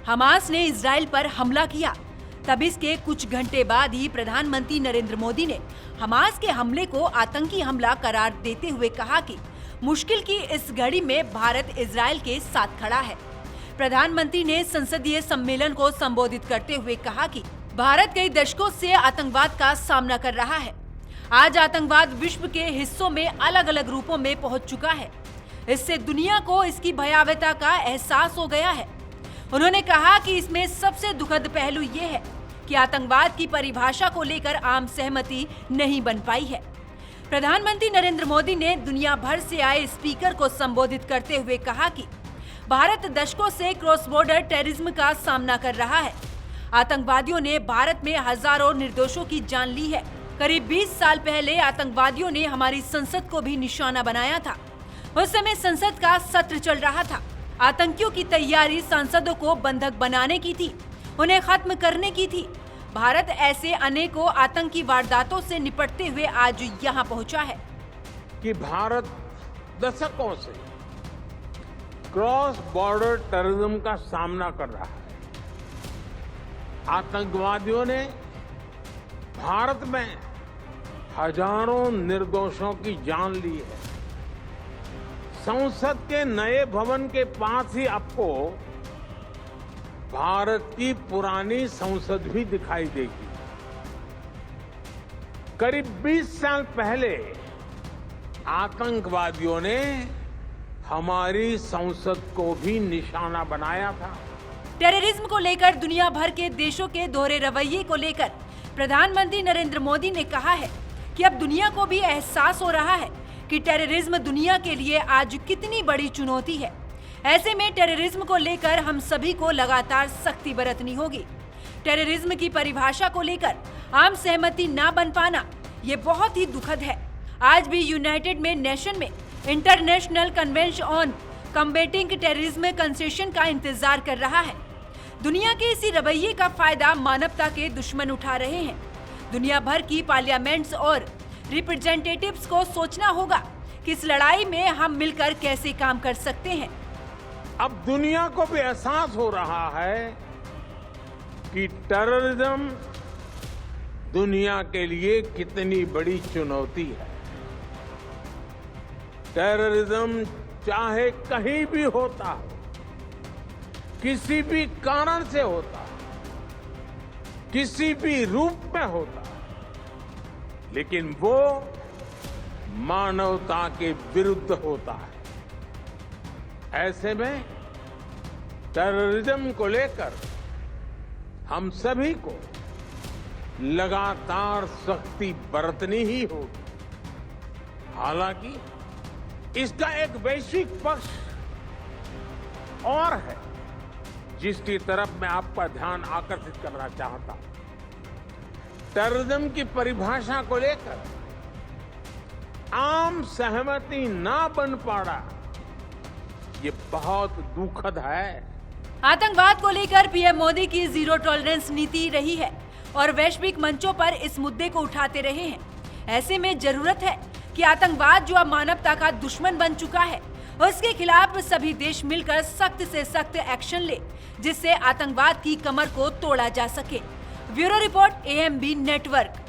Hamas ने Israel पर हमला किया। तब इसके कुछ घंटे बाद ही प्रधानमंत्री नरेंद्र मोदी ने हमास के हमले को आतंकी हमला करार देते हुए कहा कि मुश्किल की इस घड़ी में भारत इजराइल के साथ खड़ा है। प्रधानमंत्री ने संसदीय सम्मेलन को संबोधित करते हुए कहा कि भारत कई दशकों से आतंकवाद का सामना कर रहा है। आज आतंकवाद विश्व के हिस्सों में अलग अलग रूपों में पहुंच चुका है। इससे दुनिया को इसकी भयावहता का एहसास हो गया है। उन्होंने कहा कि इसमें सबसे दुखद पहलू ये है कि आतंकवाद की परिभाषा को लेकर आम सहमति नहीं बन पाई है। प्रधानमंत्री नरेंद्र मोदी ने दुनिया भर से आए स्पीकर को संबोधित करते हुए कहा कि भारत दशकों से क्रॉस बॉर्डर टेररिज्म का सामना कर रहा है। आतंकवादियों ने भारत में हजारों निर्दोषों की जान ली है। करीब 20 साल पहले आतंकवादियों ने हमारी संसद को भी निशाना बनाया था। उस समय संसद का सत्र चल रहा था। आतंकियों की तैयारी सांसदों को बंधक बनाने की थी, उन्हें खत्म करने की थी। भारत ऐसे अनेकों आतंकी वारदातों से निपटते हुए आज यहाँ पहुंचा है कि भारत दशकों से क्रॉस बॉर्डर टेररिज्म का सामना कर रहा है। आतंकवादियों ने भारत में हजारों निर्दोषों की जान ली है। संसद के नए भवन के पास ही आपको भारत की पुरानी संसद भी दिखाई देगी। करीब 20 साल पहले आतंकवादियों ने हमारी संसद को भी निशाना बनाया था। टेररिज्म को लेकर दुनिया भर के देशों के दोहरे रवैये को लेकर प्रधानमंत्री नरेंद्र मोदी ने कहा है कि अब दुनिया को भी एहसास हो रहा है कि टेररिज्म दुनिया के लिए आज कितनी बड़ी चुनौती है। ऐसे में टेररिज्म को लेकर हम सभी को लगातार सख्ती बरतनी होगी। टेररिज्म की परिभाषा को लेकर आम सहमति ना बन पाना ये बहुत ही दुखद है। आज भी यूनाइटेड नेशन में international convention on कम्बेटिंग terrorism concession का इंतजार कर रहा है। दुनिया के इसी रवैये का फायदा मानवता के दुश्मन उठा रहे हैं। दुनिया भर की पार्लियामेंट्स और रिप्रेजेंटेटिव्स को सोचना होगा कि इस लड़ाई में हम मिलकर कैसे काम कर सकते हैं। अब दुनिया को भी एहसास हो रहा है कि टेररिज्म दुनिया के लिए कितनी बड़ी चुनौती है। टेररिज्म चाहे कहीं भी होता हो, किसी भी कारण से होता, किसी भी रूप में होता, लेकिन वो मानवता के विरुद्ध होता है। ऐसे में टेररिज्म को लेकर हम सभी को लगातार सख्ती बरतनी ही होगी। हालांकि इसका एक वैश्विक पक्ष और है जिसकी तरफ मैं आपका ध्यान आकर्षित करना चाहता हूं। टेररिज्म की परिभाषा को लेकर आम सहमति ना बन पाना ये बहुत दुखद है। आतंकवाद को लेकर पीएम मोदी की जीरो टॉलरेंस नीति रही है और वैश्विक मंचों पर इस मुद्दे को उठाते रहे हैं। ऐसे में जरूरत है कि आतंकवाद जो अब मानवता का दुश्मन बन चुका है, उसके खिलाफ सभी देश मिलकर सख्त से सख्त एक्शन ले, जिससे आतंकवाद की कमर को तोड़ा जा सके। Bureau report, AMB network.